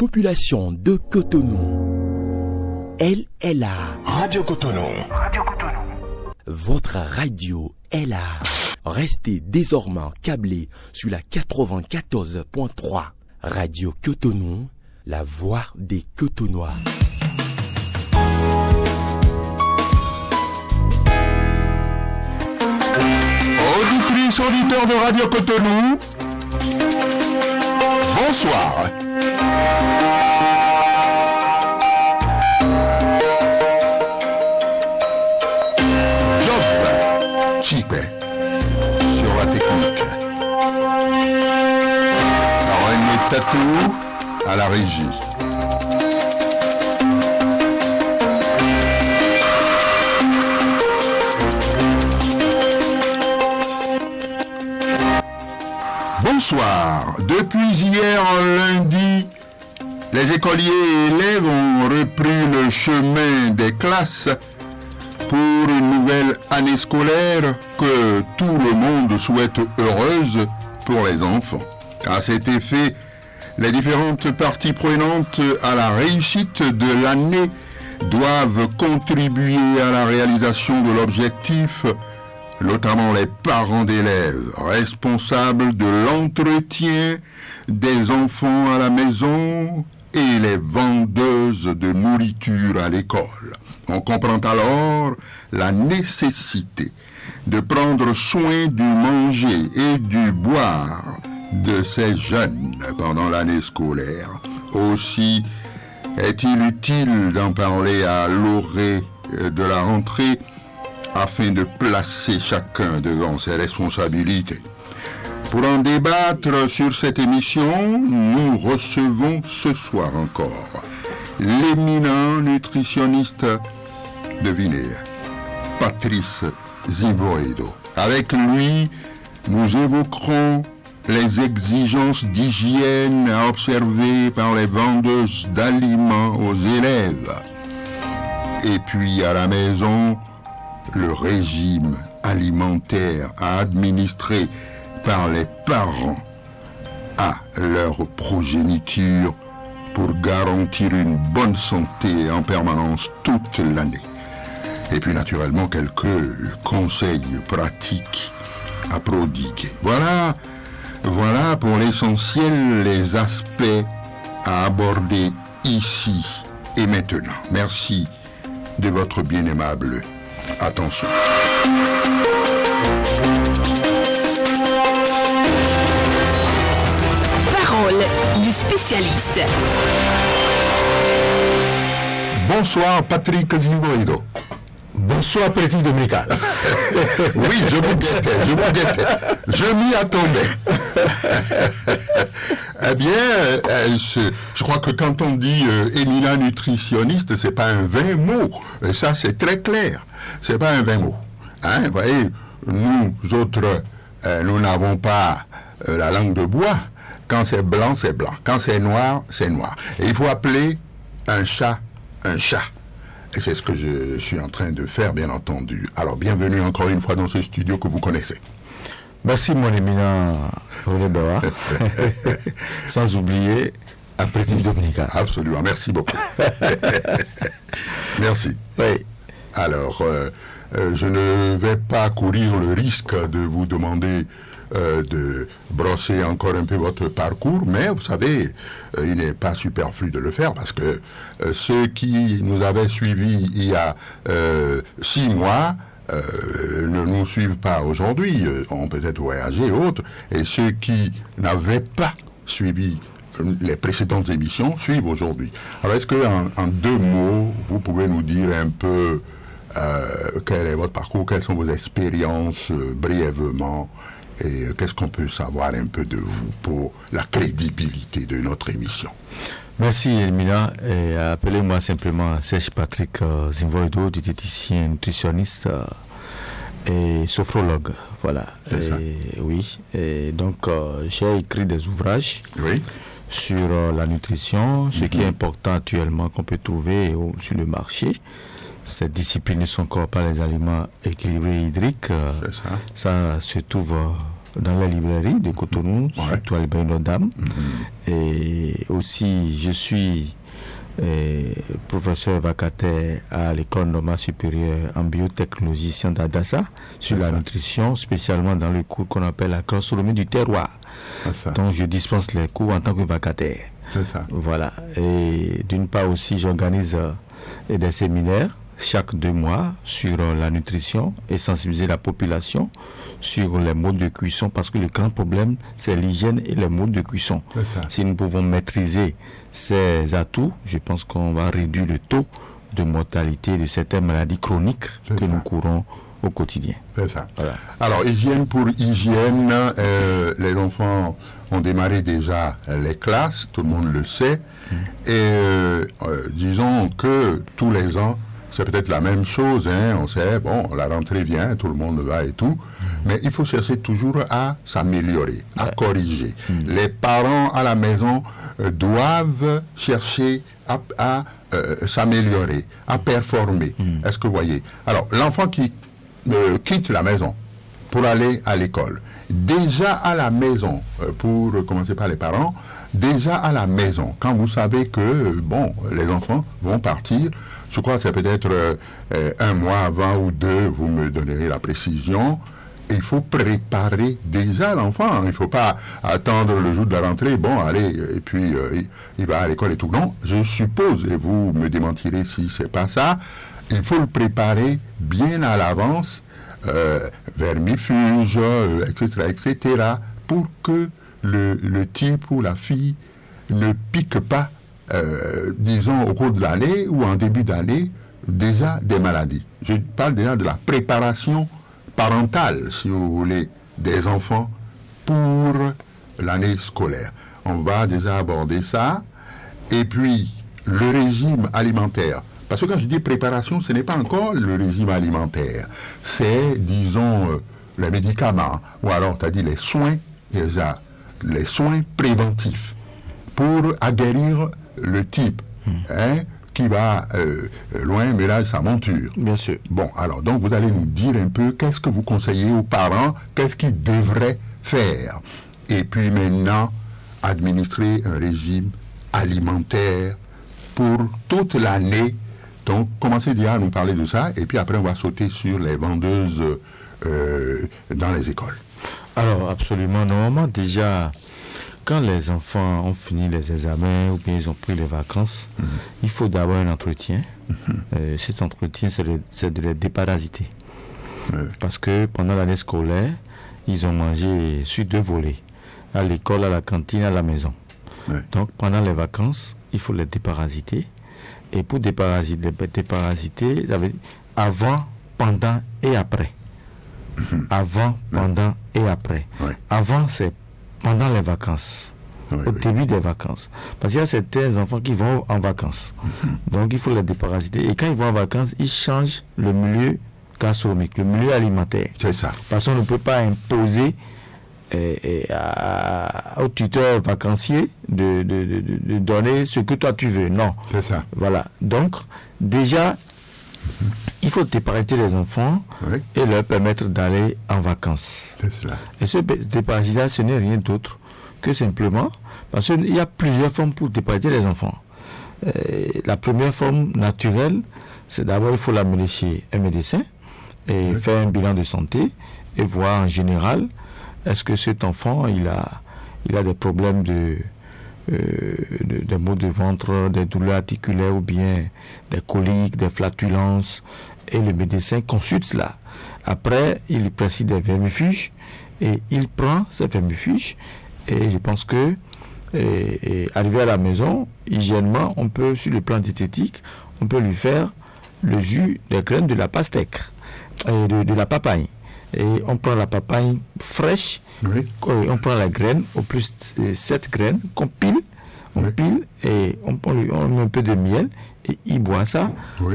population de Cotonou, elle est là. Radio Cotonou. Radio Cotonou. Votre radio est là. Restez désormais câblés sur la 94.3. Radio Cotonou, la voix des Cotonois. Auditrices, auditeurs de Radio Cotonou, bonsoir. Job Chipé sur la technique. René Tatou à la régie. Bonsoir. Depuis hier lundi, les écoliers et élèves ont repris le chemin des classes pour une nouvelle année scolaire que tout le monde souhaite heureuse pour les enfants. À cet effet, les différentes parties prenantes à la réussite de l'année doivent contribuer à la réalisation de l'objectif, notamment les parents d'élèves responsables de l'entretien des enfants à la maison et les vendeuses de nourriture à l'école. On comprend alors la nécessité de prendre soin du manger et du boire de ces jeunes pendant l'année scolaire. Aussi est-il utile d'en parler à l'orée de la rentrée afin de placer chacun devant ses responsabilités. Pour en débattre sur cette émission, nous recevons ce soir encore l'éminent nutritionniste de Vinaire, Patrice Zimvoedo. Avec lui, nous évoquerons les exigences d'hygiène à observer par les vendeuses d'aliments aux élèves. Et puis à la maison, le régime alimentaire à administrer par les parents à leur progéniture pour garantir une bonne santé en permanence toute l'année. Et puis naturellement quelques conseils pratiques à prodiguer. Voilà pour l'essentiel les aspects à aborder ici et maintenant. Merci de votre bien aimable attention. Parole du spécialiste. Bonsoir Patrick Zimvoedo. Bonsoir Petit Dominical. Oui, je vous guettais. Je m'y attendais. Eh bien, je crois que quand on dit éminent nutritionniste, c'est pas un vain mot. Ça, c'est très clair. C'est pas un vain mot. Hein? Vous voyez, nous autres, nous n'avons pas la langue de bois. Quand c'est blanc, c'est blanc. Quand c'est noir, c'est noir. Et il faut appeler un chat un chat. Et c'est ce que je suis en train de faire, bien entendu. Alors, bienvenue encore une fois dans ce studio que vous connaissez. Merci, mon éminent René Bawa. Sans oublier Petit Dominical. Absolument, merci beaucoup. Merci. Oui. Alors, je ne vais pas courir le risque de vous demander de brosser encore un peu votre parcours, mais vous savez, il n'est pas superflu de le faire parce que ceux qui nous avaient suivis il y a 6 mois ne nous suivent pas aujourd'hui, ont peut-être voyagé et autres, et ceux qui n'avaient pas suivi les précédentes émissions suivent aujourd'hui. Alors est-ce que en 2 mots, vous pouvez nous dire un peu quel est votre parcours, quelles sont vos expériences brièvement, et qu'est-ce qu'on peut savoir un peu de vous pour la crédibilité de notre émission? Merci Elmina, et appelez-moi simplement Serge Patrick Zimvoedo, diététicien nutritionniste et sophrologue. Voilà. Oui. Et donc j'ai écrit des ouvrages sur la nutrition, ce qui est important actuellement qu'on peut trouver sur le marché. Ces disciplines ne sont encore pas les aliments équilibrés hydriques. Ça se trouve dans la librairie de Cotonou, surtout à l'Ibrahim Notre-Dame. Et aussi, je suis professeur vacataire à l'école normale supérieure en biotechnologie sciences d'Adassa sur la nutrition, spécialement dans le cours qu'on appelle la gastronomie du terroir. Donc je dispense les cours en tant que vacataire. Voilà. Et d'une part aussi, j'organise des séminaires chaque 2 mois sur la nutrition et sensibiliser la population sur les modes de cuisson, parce que le grand problème c'est l'hygiène et les modes de cuisson. Si nous pouvons maîtriser ces atouts, je pense qu'on va réduire le taux de mortalité de certaines maladies chroniques que nous courons au quotidien. C'est ça. Voilà. Alors, hygiène pour hygiène, les enfants ont démarré déjà les classes, tout le monde le sait, et disons que tous les ans, c'est peut-être la même chose, hein, on sait, bon, la rentrée vient, tout le monde va et tout, mais il faut chercher toujours à s'améliorer, à corriger. Les parents à la maison doivent chercher à s'améliorer, à performer. Est-ce que vous voyez? Alors, l'enfant qui quitte la maison pour aller à l'école, déjà à la maison, pour commencer par les parents, déjà à la maison, quand vous savez que, bon, les enfants vont partir, je crois que c'est peut-être 1 mois avant ou 2, vous me donnerez la précision. Il faut préparer déjà l'enfant. Il ne faut pas attendre le jour de la rentrée, bon, allez, et puis il va à l'école et tout. Non, je suppose, et vous me démentirez si c'est pas ça, il faut le préparer bien à l'avance, vermifuge, etc., pour que le type ou la fille ne pique pas, disons, au cours de l'année ou en début d'année, déjà des maladies. Je parle déjà de la préparation parentale, si vous voulez, des enfants pour l'année scolaire. On va déjà aborder ça. Et puis, le régime alimentaire. Parce que quand je dis préparation, ce n'est pas encore le régime alimentaire. C'est, disons, les médicaments, ou alors, tu as dit les soins, déjà, les soins préventifs pour aguerrir le type, hein, qui va loin, mais là, sa monture. Bien sûr. Bon, alors, donc, vous allez nous dire un peu qu'est-ce que vous conseillez aux parents, qu'est-ce qu'ils devraient faire. Et puis maintenant, administrer un régime alimentaire pour toute l'année. Donc, commencez déjà à nous parler de ça, et puis après, on va sauter sur les vendeuses dans les écoles. Alors, absolument. Normalement, déjà, quand les enfants ont fini les examens ou bien ils ont pris les vacances, il faut d'abord un entretien. Cet entretien, c'est de les déparasiter. Parce que pendant l'année scolaire, ils ont mangé sur 2 volets. À l'école, à la cantine, à la maison. Donc, pendant les vacances, il faut les déparasiter. Et pour déparasiter, ça veut dire avant, pendant et après. Avant, pendant et après. Avant, c'est pendant les vacances, au début des vacances. Parce qu'il y a certains enfants qui vont en vacances. Donc, il faut les déparasiter. Et quand ils vont en vacances, ils changent le milieu gastronomique, le milieu alimentaire. C'est ça. Parce qu'on ne peut pas imposer au tuteur vacancier de donner ce que toi tu veux. Non. C'est ça. Voilà. Donc, déjà, il faut déparasiter les enfants et leur permettre d'aller en vacances. C'est cela. Et ce déparasitage, ce n'est rien d'autre que simplement, parce qu'il y a plusieurs formes pour déparasiter les enfants. La première forme naturelle, c'est d'abord, il faut l'amener chez un médecin et faire un bilan de santé et voir en général, est-ce que cet enfant, il a des problèmes des maux de ventre, des douleurs articulaires ou bien des coliques, des flatulences, et le médecin consulte cela. Après, il lui prescrit des vermifuges et il prend ces vermifuges, et je pense que arrivé à la maison, hygiéniquement, on peut, sur le plan diététique, on peut lui faire le jus des graines de la pastèque et de la papaye. Et on prend la papaye fraîche, on prend la graine, au plus 7 graines qu'on pile, pile et on met un peu de miel et il boit ça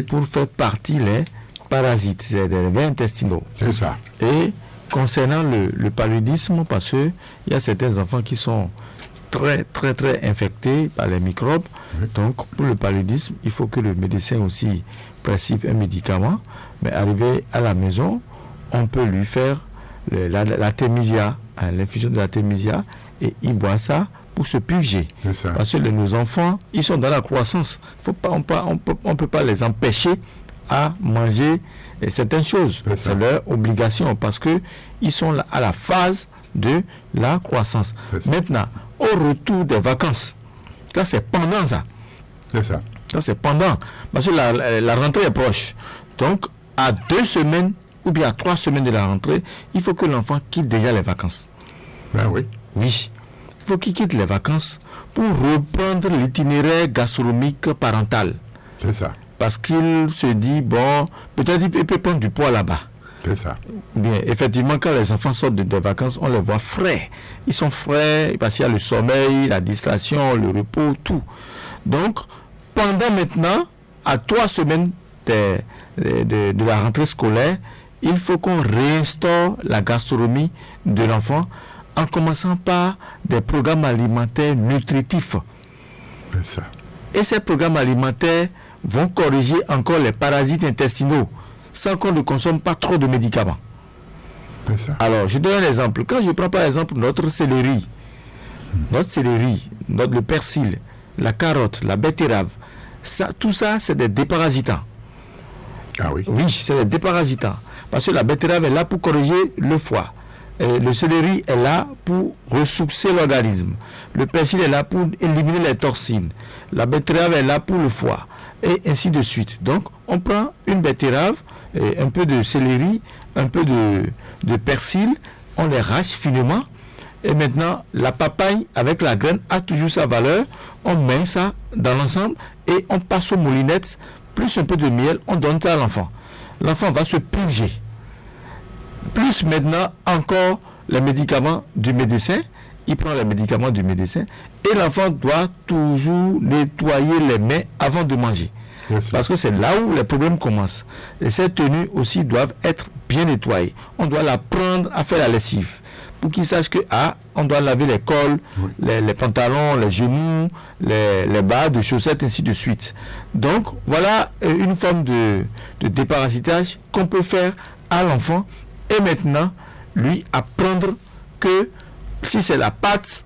pour faire partie les parasites, c'est des vers intestinaux. C'est ça. Et concernant le paludisme, parce qu'il y a certains enfants qui sont très infectés par les microbes, donc pour le paludisme, il faut que le médecin aussi prescrive un médicament, mais arrivé à la maison, on peut lui faire la thémisia l'infusion de l'artémisia, et il boit ça pour se purger. Parce que nos enfants, ils sont dans la croissance. On ne peut pas les empêcher à manger certaines choses. C'est leur obligation parce qu'ils sont à la phase de la croissance. Maintenant, au retour des vacances, ça c'est pendant ça. C'est ça. Ça c'est pendant. Parce que la rentrée est proche. Donc, à 2 semaines ou bien à 3 semaines de la rentrée, il faut que l'enfant quitte déjà les vacances. Ben oui. Oui. Il faut qu'il quitte les vacances pour reprendre l'itinéraire gastronomique parental. C'est ça. Parce qu'il se dit, bon, peut-être il peut prendre du poids là-bas. C'est ça. Bien, effectivement, quand les enfants sortent des vacances, on les voit frais. Ils sont frais parce qu'il y a le sommeil, la distraction, le repos, tout. Donc, pendant maintenant, à 3 semaines de la rentrée scolaire, il faut qu'on réinstaure la gastronomie de l'enfant en commençant par des programmes alimentaires nutritifs. C'est ça. Et ces programmes alimentaires vont corriger encore les parasites intestinaux sans qu'on ne consomme pas trop de médicaments. C'est ça. Alors, je donne un exemple. Quand je prends par exemple notre céleri, le persil, la carotte, la betterave, tout ça, c'est des déparasitants. Ah oui? Oui, c'est des déparasitants. Parce que la betterave est là pour corriger le foie. Le céleri est là pour ressourcer l'organisme. Le persil est là pour éliminer les toxines. La betterave est là pour le foie. Et ainsi de suite. Donc, on prend une betterave, un peu de céleri, un peu de persil, on les râche finement. Et maintenant, la papaye avec la graine a toujours sa valeur. On met ça dans l'ensemble et on passe aux moulinettes, plus un peu de miel, on donne ça à l'enfant. L'enfant va se purger. Plus maintenant encore les médicaments du médecin. Il prend les médicaments du médecin et l'enfant doit toujours nettoyer les mains avant de manger. Parce que c'est là où les problèmes commencent. Et ces tenues aussi doivent être bien nettoyées. On doit l'apprendre à faire la lessive pour qu'il sache que on doit laver les cols, les pantalons, les genoux, les bas de chaussettes, ainsi de suite. Donc voilà une forme de déparasitage qu'on peut faire à l'enfant et maintenant lui apprendre que si c'est la pâte,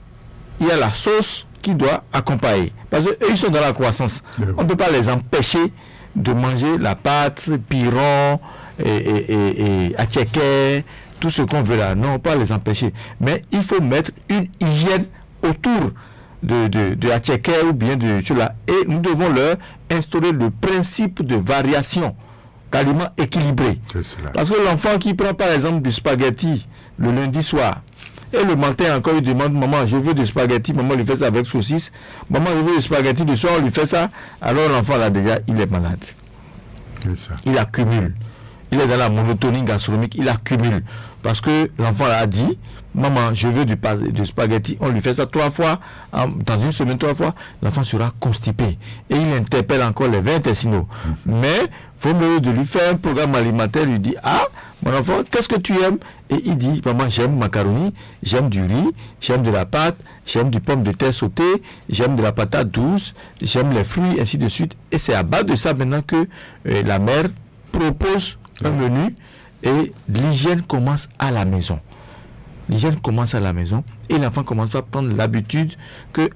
il y a la sauce qui doit accompagner. Parce qu'eux, ils sont dans la croissance. On ne peut pas les empêcher de manger la pâte, piron, et attiéké, tout ce qu'on veut là. Non, on ne peut pas les empêcher. Mais il faut mettre une hygiène autour de attiéké ou bien de cela. Et nous devons leur instaurer le principe de variation d'aliments équilibrés. Parce que l'enfant qui prend par exemple du spaghetti le lundi soir, et le matin encore, il demande, maman, je veux du spaghetti, maman lui fait ça avec saucisse, maman, je veux du spaghetti, de soir, on lui fait ça, alors l'enfant là déjà, il est malade. Il accumule. Il est dans la monotonie gastronomique, il accumule. Parce que l'enfant a dit, maman, je veux du spaghetti, on lui fait ça 3 fois, dans une semaine 3 fois, l'enfant sera constipé. Et il interpelle encore les 20 intestinaux. Mais, il faut mieux de lui faire un programme alimentaire, lui dit, mon enfant, qu'est-ce que tu aimes? Et il dit, maman, j'aime macaroni, j'aime du riz, j'aime de la pâte, j'aime du pomme de terre sautée, j'aime de la patate douce, j'aime les fruits, ainsi de suite. Et c'est à base de ça maintenant que la mère propose un menu et l'hygiène commence à la maison. L'hygiène commence à la maison et l'enfant commence à prendre l'habitude que,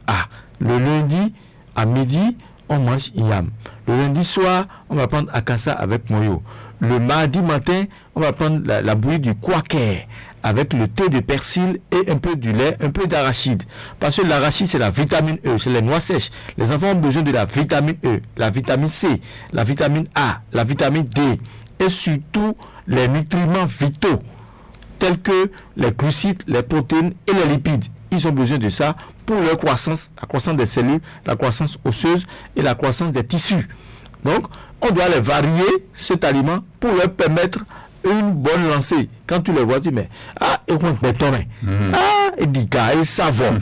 le lundi à midi, on mange yam. Le lundi soir, on va prendre akassa avec moyo. Le mardi matin, on va prendre la bouillie du quaker avec le thé de persil et un peu du lait, un peu d'arachide. Parce que l'arachide, c'est la vitamine E, c'est les noix sèches. Les enfants ont besoin de la vitamine E, la vitamine C, la vitamine A, la vitamine D et surtout les nutriments vitaux tels que les glucides, les protéines et les lipides. Ils ont besoin de ça pour leur croissance, la croissance des cellules, la croissance osseuse et la croissance des tissus. Donc, on doit les varier, cet aliment, pour leur permettre une bonne lancée. Quand tu les vois, tu mets, et on béton, et dit, et savon.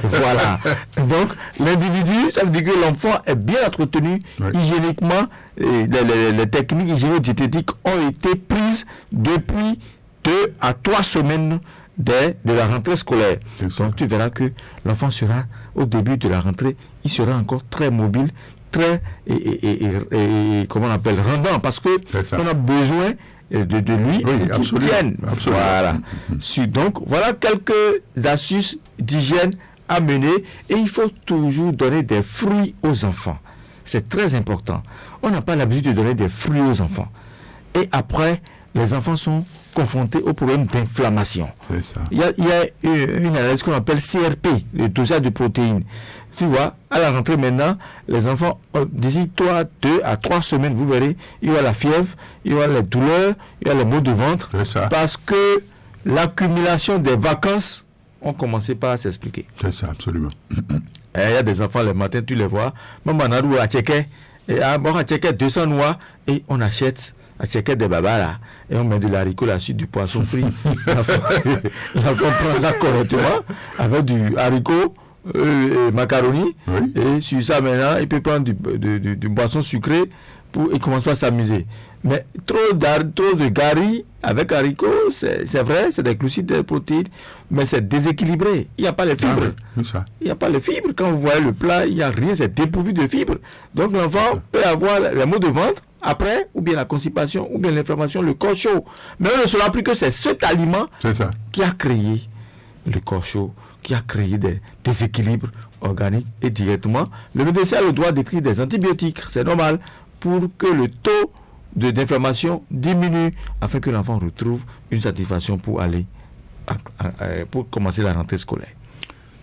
Voilà. Donc, l'individu, ça veut dire que l'enfant est bien entretenu hygiéniquement. Les techniques hygiéno-diététiques ont été prises depuis 2 à 3 semaines de la rentrée scolaire. Donc tu verras que l'enfant sera, au début de la rentrée, il sera encore très mobile, très, comment on appelle, rendant, parce que on a besoin de lui, oui, qui tienne. Absolument. Voilà. Donc, voilà quelques astuces d'hygiène à mener, et il faut toujours donner des fruits aux enfants. C'est très important. On n'a pas l'habitude de donner des fruits aux enfants. Et après, les enfants sont confrontés au problème d'inflammation. Il y a une analyse qu'on appelle CRP, le dosage de protéines. Tu vois, à la rentrée maintenant, les enfants, d'ici 2 à 3 semaines, vous verrez, il y aura la fièvre, il y aura les douleurs, il y aura les maux de ventre, parce que l'accumulation des vacances ont commencé par s'expliquer. C'est ça, absolument. Il y a des enfants, le matin, tu les vois, maman a à checker, et à 200 noix, et on achète à checker des babas là, et on met de l'haricot là-dessus, du poisson frit. L'enfant prend ça correctement, avec du haricot, macaroni, et sur ça maintenant, il peut prendre du boisson sucré, et commence pas à s'amuser. Mais trop de gari avec haricots, c'est vrai, c'est des glucides, des protéines, mais c'est déséquilibré. Il n'y a pas les fibres. Il n'y a pas les fibres. Quand vous voyez le plat, il n'y a rien, c'est dépourvu de fibres. Donc l'enfant peut avoir les maux de ventre après, ou bien la constipation, ou bien l'inflammation, le corps chaud. Mais on ne saura plus que c'est cet aliment qui a créé le corps chaud, qui a créé des déséquilibres organiques, et directement, le médecin a le droit d'écrire des antibiotiques. C'est normal, pour que le taux d'inflammation diminue, afin que l'enfant retrouve une satisfaction pour aller pour commencer la rentrée scolaire.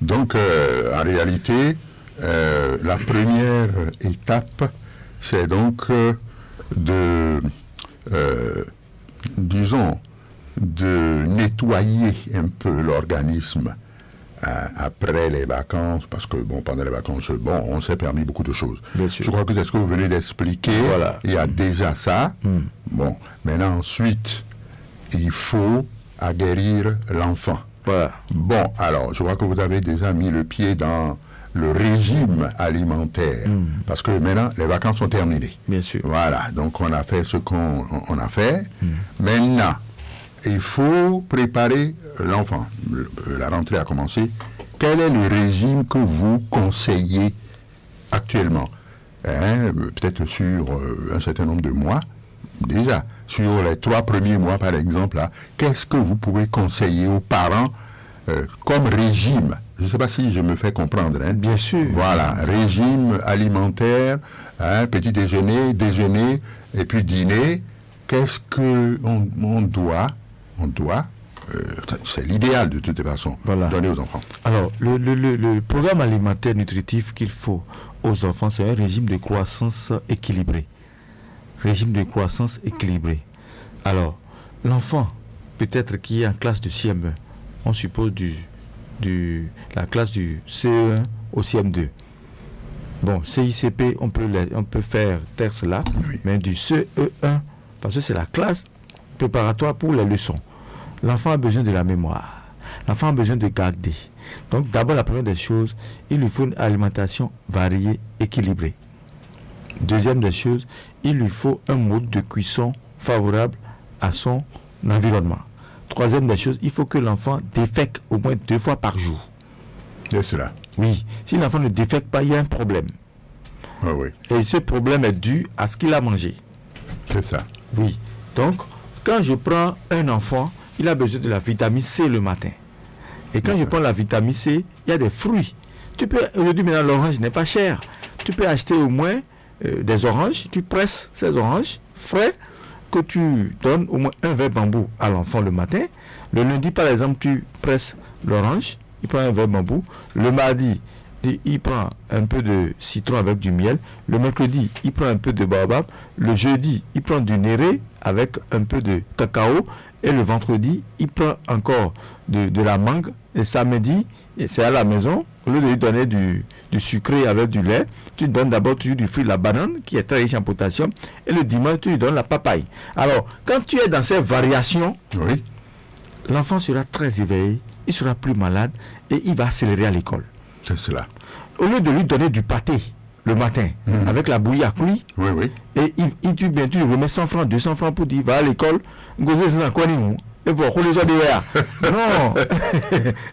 Donc, en réalité, la première étape, c'est donc disons, de nettoyer un peu l'organisme après les vacances, parce que bon, pendant les vacances, bon, on s'est permis beaucoup de choses. Je crois que c'est ce que vous venez d'expliquer. Voilà. Il y a déjà ça. Bon, maintenant ensuite, il faut aguerrir l'enfant. Voilà. Bon, alors, je vois que vous avez déjà mis le pied dans le régime alimentaire, parce que maintenant, les vacances sont terminées. Bien sûr. Voilà, donc on a fait ce qu'on a fait. Maintenant, il faut préparer l'enfant. La rentrée a commencé. Quel est le régime que vous conseillez actuellement? Peut-être sur un certain nombre de mois. Déjà, sur les 3 premiers mois, par exemple, qu'est-ce que vous pouvez conseiller aux parents comme régime? Je ne sais pas si je me fais comprendre. Bien sûr. Voilà, régime alimentaire, petit déjeuner, déjeuner, et puis dîner. Qu'est-ce qu'on doit, c'est l'idéal de toutes les façons, donner aux enfants? Alors, le programme alimentaire nutritif qu'il faut aux enfants, c'est un régime de croissance équilibré. Régime de croissance équilibré. Alors, l'enfant, peut-être qui est en classe de CM1, on suppose la classe du CE1 au CM2. Bon, CICP, on peut faire taire cela, mais du CE1, parce que c'est la classe préparatoire pour les leçons. L'enfant a besoin de la mémoire. L'enfant a besoin de garder. Donc, d'abord, la première des choses, il lui faut une alimentation variée, équilibrée. Deuxième des choses, il lui faut un mode de cuisson favorable à son environnement. Troisième des choses, il faut que l'enfant défèque au moins 2 fois par jour. C'est cela. Oui. Si l'enfant ne défèque pas, il y a un problème. Ah oui. Et ce problème est dû à ce qu'il a mangé. C'est ça. Oui. Donc, quand je prends un enfant, il a besoin de la vitamine C le matin. Et quand je prends la vitamine C, il y a des fruits. Aujourd'hui, maintenant, l'orange n'est pas cher. Tu peux acheter au moins des oranges. Tu presses ces oranges frais que tu donnes au moins un verre bambou à l'enfant le matin. Le lundi, par exemple, tu presses l'orange. Il prend un verre bambou. Le mardi, il prend un peu de citron avec du miel. Le mercredi, il prend un peu de baobab. Le jeudi, il prend du néré avec un peu de cacao. Et le vendredi, il prend encore de la mangue. Et samedi, c'est à la maison. Au lieu de lui donner du sucré avec du lait, tu donnes d'abord toujours du fruit, la banane, qui est très riche en potassium. Et le dimanche, tu lui donnes la papaye. Alors, quand tu es dans ces variations, l'enfant sera très éveillé, il sera plus malade et il va accélérer à l'école. C'est cela. Au lieu de lui donner du pâté le matin, avec la bouillie à cuire, et tu lui remets 100 francs, 200 francs pour dire, va à l'école, et voir les autres. Non,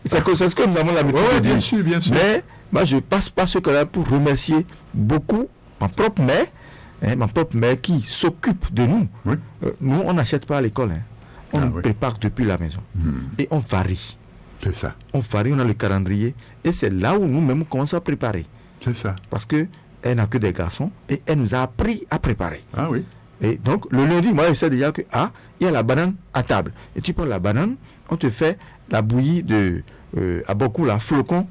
c'est ce que nous avons l'habitude de dire. Bien sûr. Mais moi, je passe par ce cas-là pour remercier beaucoup ma propre mère qui s'occupe de nous. Oui. Nous, on n'achète pas à l'école. Hein. On Ah, nous oui. prépare depuis la maison. Et on varie. C'est ça. On varie, on a le calendrier. Et c'est là où nous-mêmes commençons à préparer. C'est ça. Parce qu'elle n'a que des garçons et elle nous a appris à préparer. Ah oui. Et donc, le lundi, moi, je sais déjà que, il y a la banane à table. Et tu prends la banane, on te fait la bouillie de aboku, la flocon,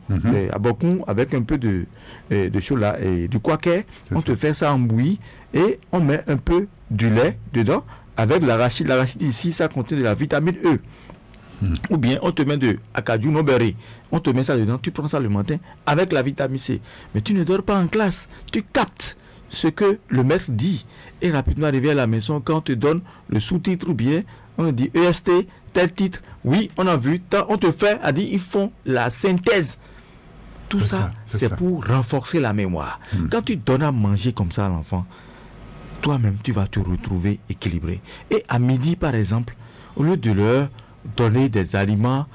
aboku avec un peu de choses là, et du quaker. On te fait ça en bouillie et on met un peu du lait dedans avec l'arachide. L'arachide ici, ça contient de la vitamine E. Ou bien on te met de acajou non berry, on te met ça dedans, tu prends ça le matin avec la vitamine C. Mais tu ne dors pas en classe, tu captes ce que le maître dit. Et rapidement arrivé à la maison, quand on te donne le sous-titre ou bien on dit EST, tel titre, oui, on a vu, on te fait, a dit, ils font la synthèse. Tout ça, c'est pour renforcer la mémoire. Quand tu donnes à manger comme ça à l'enfant, toi-même, tu vas te retrouver équilibré. Et à midi, par exemple, au lieu de leur donner des aliments,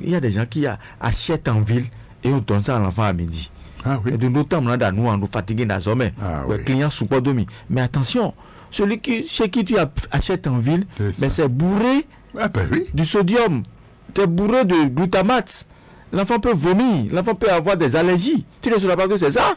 il y a des gens qui achètent en ville et on donne ça à l'enfant à midi. Ah oui. Et de nos temps, on nous fatiguer dans les hommes. Les clients sont pas dormis. Mais attention, celui chez qui tu achètes en ville, mais c'est bourré du sodium, c'est bourré de glutamate. L'enfant peut vomir, l'enfant peut avoir des allergies. Tu ne sauras pas que c'est ça.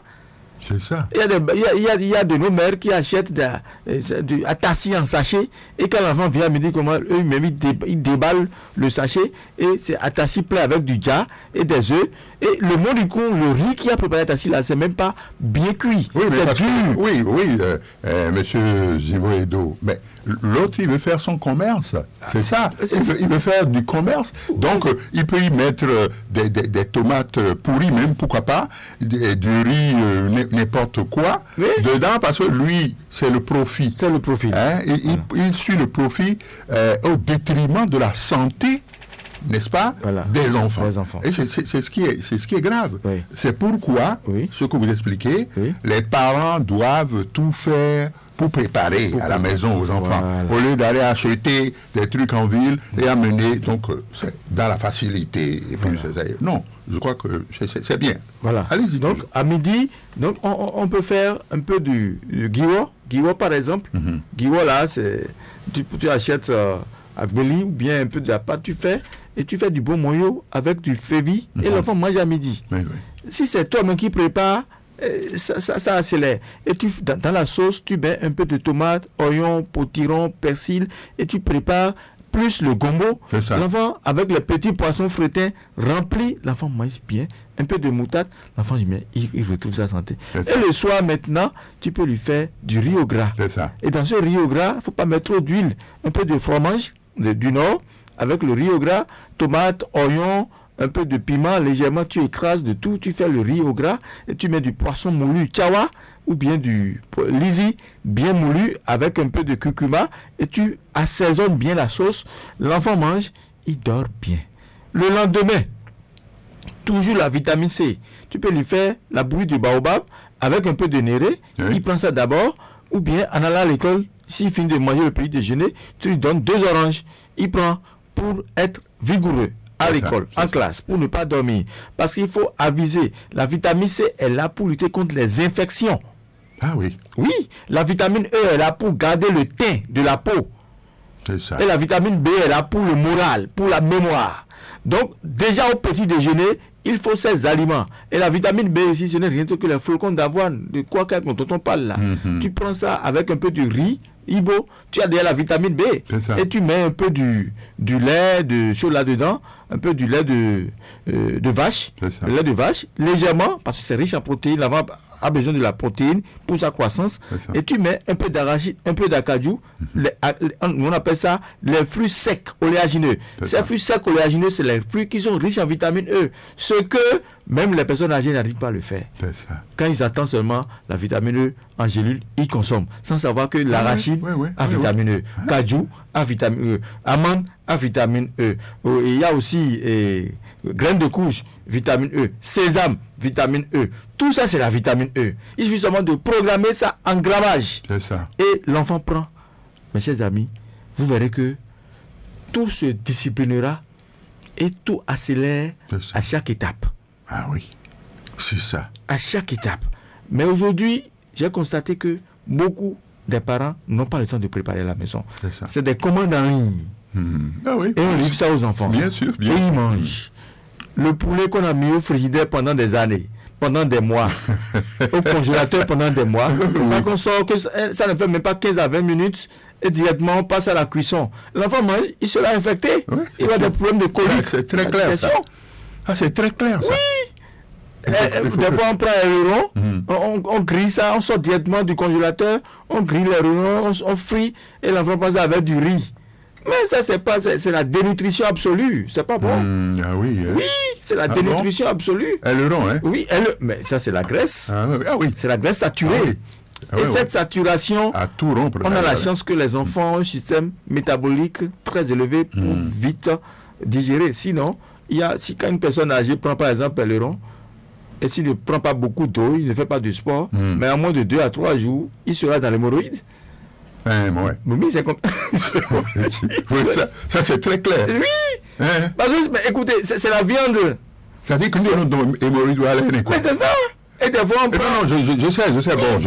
C'est ça. Il y a de nos mères qui achètent du atassi en sachet et quand l'enfant vient me dire comment eux-mêmes ils déballent le sachet et c'est atassi plein avec du dja et des œufs et le mot du coup, le riz qui a préparé atassi là, c'est même pas bien cuit. Oui, c'est dur. Monsieur Zivoedo, mais l'autre il veut faire son commerce, c'est ça. Il veut faire du commerce, donc il peut y mettre des tomates pourries même, pourquoi pas, du riz n'importe quoi dedans parce que lui c'est le profit. C'est le profit. Hein? Il suit le profit au détriment de la santé, n'est-ce pas, des enfants. Et c'est ce qui est grave. Oui. C'est pourquoi ce que vous expliquez, les parents doivent tout faire pour préparer à la maison aux enfants. Au lieu d'aller acheter des trucs en ville et amener, donc c'est dans la facilité. Et puis, non, je crois que c'est bien. Voilà. Allez-y. Donc à midi, donc, on peut faire un peu du guiwo. Guiwo par exemple. Guiwo là, tu achètes à Béli ou bien un peu de la pâte, tu fais et tu fais du bon moyo avec du févi et l'enfant mange à midi. Si c'est toi-même qui prépare, ça accélère. Et dans la sauce, tu mets un peu de tomate, oignon, potiron, persil et tu prépares plus le gombo. L'enfant, avec les petits poissons frétins remplis, l'enfant mange bien. Un peu de moutarde, l'enfant il retrouve sa santé. Et le soir maintenant, tu peux lui faire du riz au gras. Et dans ce riz au gras, il ne faut pas mettre trop d'huile. Un peu de fromage du nord avec le riz au gras, tomate, oignon, un peu de piment, légèrement, tu écrases de tout, tu fais le riz au gras et tu mets du poisson moulu tchawa ou bien du lisi bien moulu avec un peu de curcuma et tu assaisonnes bien la sauce. L'enfant mange, il dort bien. Le lendemain, toujours la vitamine C. Tu peux lui faire la bouillie du baobab avec un peu de néré. Il prend ça d'abord ou bien en allant à l'école, s'il finit de manger le petit déjeuner, tu lui donnes 2 oranges. Il prend pour être vigoureux à l'école, en classe, pour ne pas dormir. Parce qu'il faut aviser, la vitamine C est là pour lutter contre les infections. Ah oui. Oui, la vitamine E est là pour garder le teint de la peau. C'est ça. Et la vitamine B est là pour le moral, pour la mémoire. Donc, déjà au petit déjeuner, il faut ces aliments. Et la vitamine B ici, ce n'est rien d'autre que les flocons d'avoine, de quoi dont on parle là. Tu prends ça avec un peu de riz, Ibo, tu as déjà la vitamine B. Et tu mets un peu du lait de chaud là-dedans, un peu du lait de vache, le lait de vache, légèrement, parce que c'est riche en protéines, l'enfant a besoin de la protéine pour sa croissance. Et tu mets un peu d'arachide, un peu d'acajou, on appelle ça les fruits secs oléagineux. Ces fruits secs oléagineux, c'est les fruits qui sont riches en vitamine E. Ce que même les personnes âgées n'arrivent pas à le faire. Quand ils attendent seulement la vitamine E en gélule, ils consomment, sans savoir que l'arachide a vitamine E, cajou a vitamine E, amande a vitamine E. Et il y a aussi graines de courge, vitamine E, sésame, vitamine E. Tout ça, c'est la vitamine E. Il suffit seulement de programmer ça en grammage. Et l'enfant prend. Mes chers amis, vous verrez que tout se disciplinera et tout accélère à chaque étape. Ah oui, c'est ça. À chaque étape. Mais aujourd'hui, j'ai constaté que beaucoup des parents n'ont pas le temps de préparer à la maison. C'est des commandes en ligne. Ah oui. Et on livre ça aux enfants. Bien sûr, bien et sûr. ils mangent. Le poulet qu'on a mis au frigidaire pendant des années, pendant des mois, au congélateur pendant des mois, c'est ça qu'on sort, que ça ne fait même pas 15 à 20 minutes, et directement on passe à la cuisson. L'enfant mange, il sera infecté. Oui, il a des problèmes de colique. C'est très clair ça. Ah, c'est très clair ça. Oui. Des fois on prend les ronds, on grille ça, on sort directement du congélateur, on grille les ronds, on frit, et l'enfant passe avec du riz. Mais ça, c'est la dénutrition absolue. C'est pas bon. Ah oui. Oui, c'est la dénutrition absolue. Le rond, hein? Oui, mais ça, c'est la graisse. Ah oui. C'est la graisse saturée. Ah oui. Ah et oui, cette saturation, à tout rompre. on a la chance que les enfants ont un système métabolique très élevé pour vite digérer. Sinon, si quand une personne âgée prend par exemple le rond, et s'il ne prend pas beaucoup d'eau, il ne fait pas de sport, mais en moins de 2 à 3 jours, il sera dans l'hémorroïde. Ouais. Oui, c'est comme... oui, ça c'est très clair. Oui. Hein? Parce que, mais écoutez, c'est la viande. Ça dit que nous, hémorroïde doit aller, quoi. Mais c'est ça. Et des fois, on prend... Non, je sais. Bon,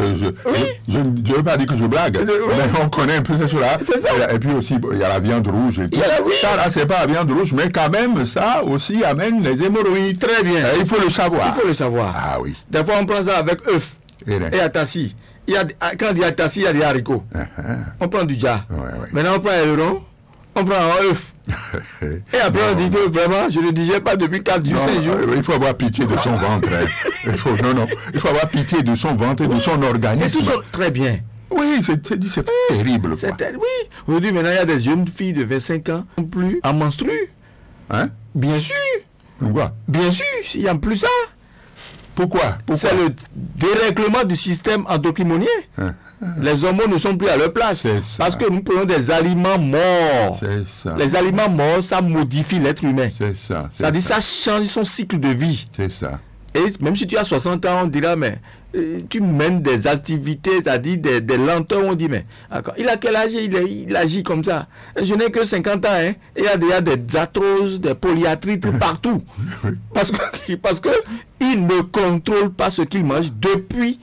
je ne veux pas dire que je blague, mais on connaît un peu ça là. C'est ça. Et puis aussi, il y a la viande rouge et tout. Oui. Ça, là, c'est pas la viande rouge, mais quand même, ça aussi amène les hémorroïdes. Très bien. Il faut le savoir. Il faut le savoir. Ah oui. Des fois, on prend ça avec œuf et atassi. Quand il y a atassi, il y a des haricots. On prend du jar. Ouais. Maintenant, on prend un rond, on prend un œuf. Et après, on dit que vraiment, je ne le digère pas depuis 4 jours, 5 jours. Il faut avoir pitié de son ventre. Il faut avoir pitié de son ventre et de son organisme. Et tout ça, très bien. Oui, c'est terrible. Oui. Aujourd'hui, maintenant, il y a des jeunes filles de 25 ans non plus en menstrues. Hein? Bien sûr. Pourquoi? Bien sûr, il n'y a plus ça. Pourquoi? C'est le dérèglement du système endocrinien. Les hormones ne sont plus à leur place. Parce que nous prenons des aliments morts. Ça. Les aliments morts, ça modifie l'être humain. C'est ça. C'est-à-dire ça change son cycle de vie. C'est ça. Et même si tu as 60 ans, on dira, mais tu mènes des activités, c'est-à-dire des lenteurs, on dit, mais il a quel âge? Il agit comme ça. Je n'ai que 50 ans, hein. Et il y a déjà des arthroses, des polyarthrites partout. Parce que il ne contrôle pas ce qu'il mange depuis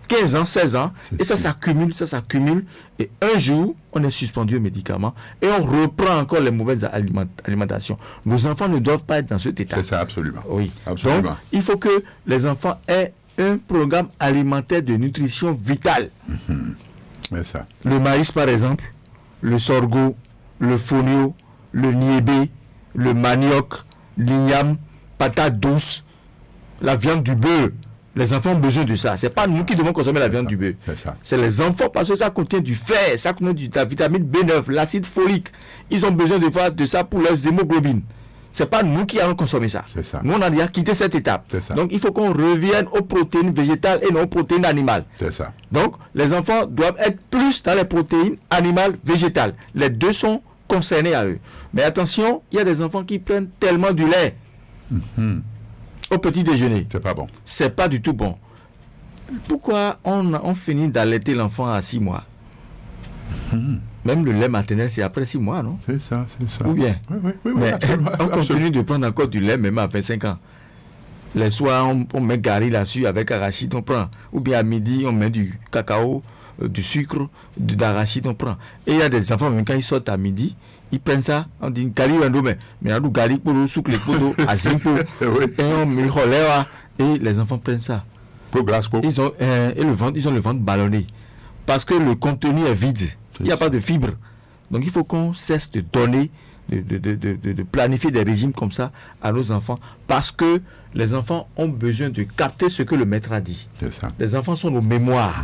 15 ans, 16 ans. Et ça s'accumule. Et un jour, on est suspendu aux médicaments et on reprend encore les mauvaises alimentations. Nos enfants ne doivent pas être dans cet état. C'est ça, absolument. Oui. Absolument. Donc, il faut que les enfants aient un programme alimentaire de nutrition vitale. C'est ça. Le maïs, par exemple, le sorgho, le fonio, le niébé, le manioc, l'igname, patate douce, la viande du bœuf. Les enfants ont besoin de ça. Ce n'est pas nous qui devons consommer la viande du bœuf. C'est les enfants parce que ça contient du fer, ça contient de la vitamine B9, l'acide folique. Ils ont besoin de ça pour leurs hémoglobines. Ce n'est pas nous qui allons consommer ça. Nous, on a déjà quitté cette étape. Donc, il faut qu'on revienne aux protéines végétales et non aux protéines animales. C'est ça. Donc, les enfants doivent être plus dans les protéines animales, végétales. Les deux sont concernés à eux. Mais attention, il y a des enfants qui prennent tellement du lait. Au petit déjeuner. C'est pas bon. C'est pas du tout bon. Pourquoi on finit d'allaiter l'enfant à 6 mois? Même le lait maternel, c'est après 6 mois, non? C'est ça. Ou bien? Oui, mais absolument, on continue de prendre encore du lait, même à 25 ans. Les soirs, on met gari là-dessus avec arachide, on prend. Ou bien à midi, on met du cacao, du sucre, d'arachide, on prend. Et il y a des enfants, même quand ils sortent à midi, ils prennent ça, on dit gari mais il y a du gari pour le sucre, à zinc, et on met et les enfants prennent ça. Ils ont le ventre ballonné. Parce que le contenu est vide. Il n'y a pas de fibres. Donc il faut qu'on cesse de donner, de planifier des régimes comme ça à nos enfants. Parce que les enfants ont besoin de capter ce que le maître a dit. Les enfants sont nos mémoires.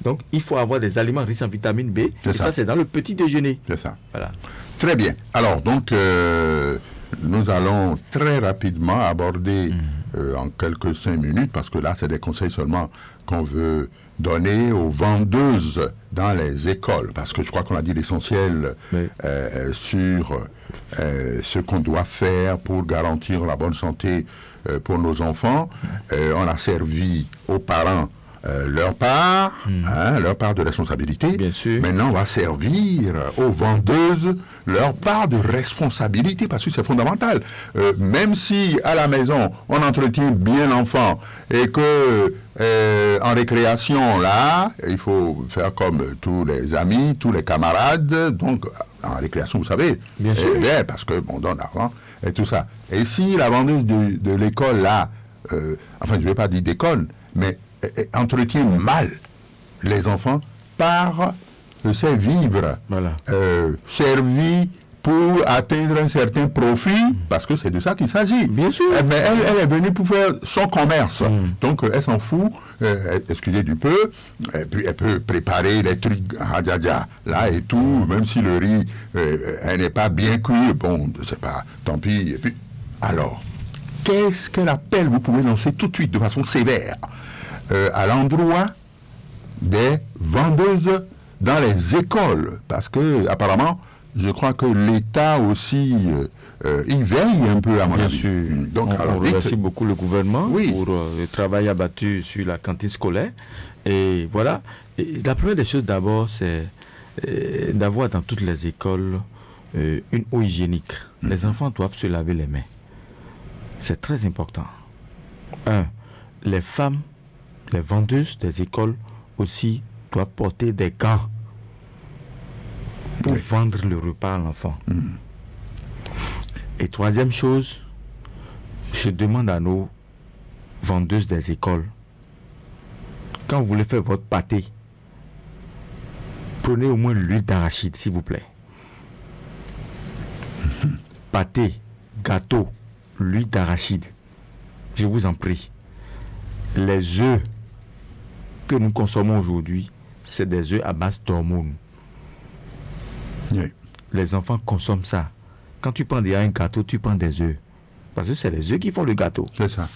Donc il faut avoir des aliments riches en vitamine B. Et ça, c'est dans le petit déjeuner. C'est ça. Voilà. Très bien. Alors, donc, nous allons très rapidement aborder en quelques 5 minutes, parce que là, c'est des conseils seulement qu'on veut donner aux vendeuses dans les écoles, parce que je crois qu'on a dit l'essentiel sur ce qu'on doit faire pour garantir la bonne santé pour nos enfants. On a servi aux parents leur part, leur part de responsabilité. Bien sûr. Maintenant, on va servir aux vendeuses leur part de responsabilité, parce que c'est fondamental. Même si à la maison, on entretient bien l'enfant et que en récréation, là, il faut faire comme tous les amis, tous les camarades. Donc, en récréation, vous savez, bien sûr. Bien, parce que on donne l'argent et tout ça. Et si la vendeuse de l'école, là, enfin, je ne vais pas dire d'école, mais entretient mal les enfants par ses vivres, voilà. Servis pour atteindre un certain profit, parce que c'est de ça qu'il s'agit. Bien sûr. Mais elle est venue pour faire son commerce. Donc, elle s'en fout, excusez du peu, et puis elle peut préparer les trucs là et tout, même si le riz, elle n'est pas bien cuit, bon, c'est pas, tant pis. Et puis, alors, qu'est-ce qu'elle appelle, vous pouvez lancer tout de suite, de façon sévère, à l'endroit des vendeuses dans les écoles, parce que, apparemment, je crois que l'État aussi y veille un peu, à mon avis. Sûr. Donc, on remercie beaucoup le gouvernement pour le travail abattu sur la cantine scolaire. Et voilà. Et la première des choses d'abord, c'est d'avoir dans toutes les écoles une eau hygiénique. Les enfants doivent se laver les mains. C'est très important. Les femmes, les vendeuses des écoles aussi doivent porter des gants pour vendre le repas à l'enfant. Et troisième chose, je demande à nos vendeuses des écoles, quand vous voulez faire votre pâté, prenez au moins l'huile d'arachide, s'il vous plaît. Pâté, gâteau, l'huile d'arachide. Je vous en prie. Les œufs que nous consommons aujourd'hui, c'est des œufs à base d'hormones. Oui. Les enfants consomment ça. Quand tu prends déjà un gâteau, tu prends des œufs. Parce que c'est les œufs qui font le gâteau. C'est ça.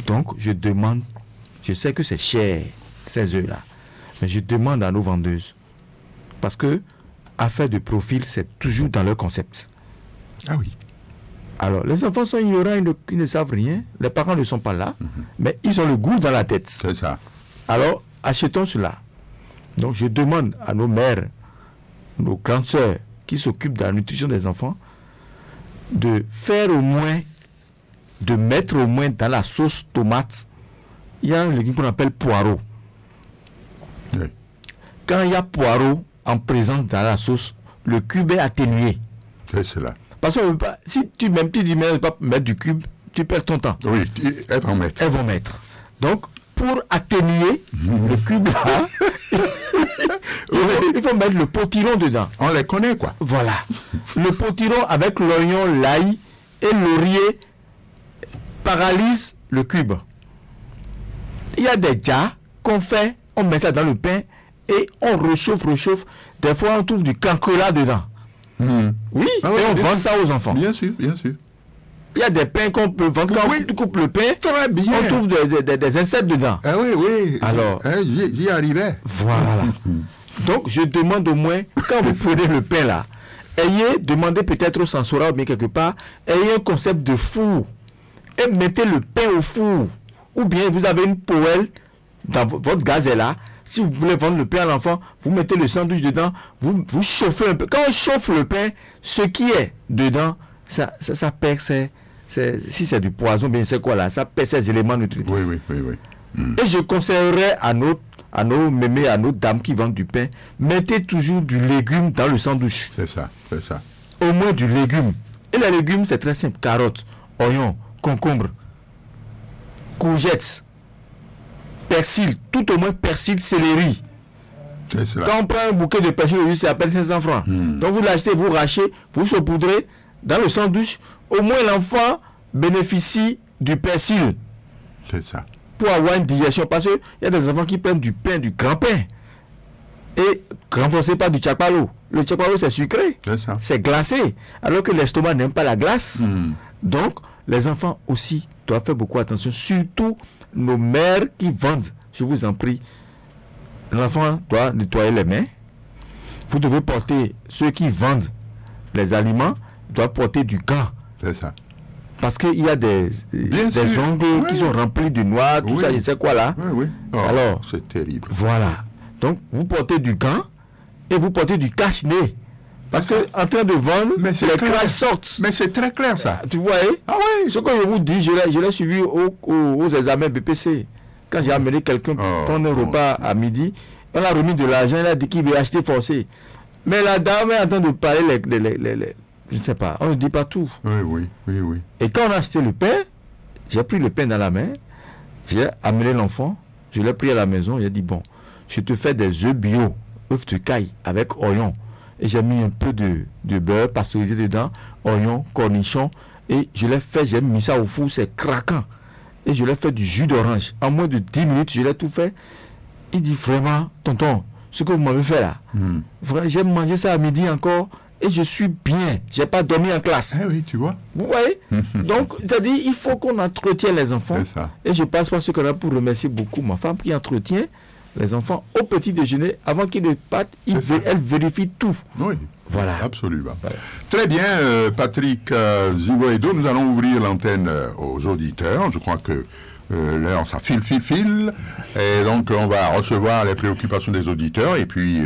Donc, je demande, je sais que c'est cher, ces œufs-là, mais je demande à nos vendeuses, parce que affaire de profil, c'est toujours dans leur concept. Ah oui. Alors, les enfants sont ignorants, ils ne savent rien, les parents ne sont pas là, mais ils ont le goût dans la tête. C'est ça. Alors, achetons cela. Donc, je demande à nos mères, nos grandes sœurs qui s'occupent de la nutrition des enfants, de faire au moins, de mettre au moins dans la sauce tomate, il y a un légume qu'on appelle poireau. Oui. Quand il y a poireau en présence dans la sauce, le cube est atténué. C'est cela. Parce que si tu même tu dis mais ne pas mettre du cube, tu perds ton temps. Oui, elles vont mettre. Elles vont mettre. Donc, pour atténuer le cube là, il faut mettre le potiron dedans. On les connaît, quoi. Voilà. Le potiron avec l'oignon, l'ail et le laurier paralyse le cube. Il y a des jars qu'on fait, on met ça dans le pain et on réchauffe. Des fois, on trouve du cancrelat dedans. Oui, Ah ouais, et on vend ça aux enfants. Bien sûr, bien sûr. Il y a des pains qu'on peut vendre. Quand tu coupes le pain, Très bien. on trouve des insectes dedans. Ah oui, oui. Alors, j'y arrivais. voilà. Donc, je demande au moins, quand vous prenez le pain là, demandez peut-être au Sensora ou bien quelque part, ayez un concept de four. Et mettez le pain au four. Ou bien vous avez une poêle dans votre gaz est là. Si vous voulez vendre le pain à l'enfant, vous mettez le sandwich dedans, vous chauffez un peu. Quand on chauffe le pain, ce qui est dedans, ça perd si c'est du poison, bien c'est quoi là, ça perd ces éléments nutritifs. Oui. Et je conseillerais à nos mémés, à nos dames qui vendent du pain, mettez toujours du légume dans le sandwich. C'est ça. Au moins du légume. Et les légumes, c'est très simple. Carottes, oignons, concombres, courgettes, persil, tout au moins persil, céleri. C'est cela. Quand on prend un bouquet de persil, c'est à peine 500 francs. Donc vous l'achetez, vous rachez, vous saupoudrez dans le sandwich. Au moins l'enfant bénéficie du persil. C'est ça. Pour avoir une digestion. Parce qu'il y a des enfants qui prennent du pain, du grand pain. Et renforcé par du tchapalo. Le tchapalo, c'est sucré. C'est ça. C'est glacé. Alors que l'estomac n'aime pas la glace. Donc, les enfants aussi doivent faire beaucoup attention. Surtout nos mères qui vendent. Je vous en prie. L'enfant doit nettoyer les mains. Vous devez porter, ceux qui vendent les aliments doivent porter du gant. C'est ça. Parce qu'il y a des ongles qui sont remplis de noir, tout ça, je sais quoi là. Oui, oui. Oh, alors, c'est terrible. Voilà. Donc, vous portez du gant et vous portez du cache-nez. Parce que en train de vendre, les crânes sortent. Mais c'est très clair ça. Tu vois, ah oui. Ce que je vous dis, je l'ai suivi aux examens BPC. Quand j'ai amené quelqu'un prendre un repas à midi, on a remis de l'argent, il a dit qu'il veut acheter forcé. Mais la dame est en train de parler je ne sais pas, on ne dit pas tout. Oui. Et quand on a acheté le pain, j'ai pris le pain dans la main, j'ai amené l'enfant, je l'ai pris à la maison, j'ai dit bon, je te fais des œufs bio, œufs de caille avec oignon. Et j'ai mis un peu de beurre pasteurisé dedans, oignon, cornichon, et je l'ai fait, j'ai mis ça au four, c'est craquant. Et je l'ai fait du jus d'orange. En moins de 10 minutes, je l'ai tout fait. Il dit vraiment, tonton, ce que vous m'avez fait là, j'ai mangé ça à midi encore. Et je suis bien. Je n'ai pas dormi en classe. Eh oui, tu vois. Vous voyez. Donc, c'est-à-dire, il faut qu'on entretienne les enfants. C'est ça. Et je passe par ce qu'on a pour remercier beaucoup ma femme qui entretient les enfants au petit déjeuner. Avant qu'ils ne partent, elle vérifie tout. Oui. Voilà. Absolument. Voilà. Très bien, Patrick Zivoedo. Nous allons ouvrir l'antenne aux auditeurs. Je crois que l'heure, ça file. Et donc, on va recevoir les préoccupations des auditeurs et puis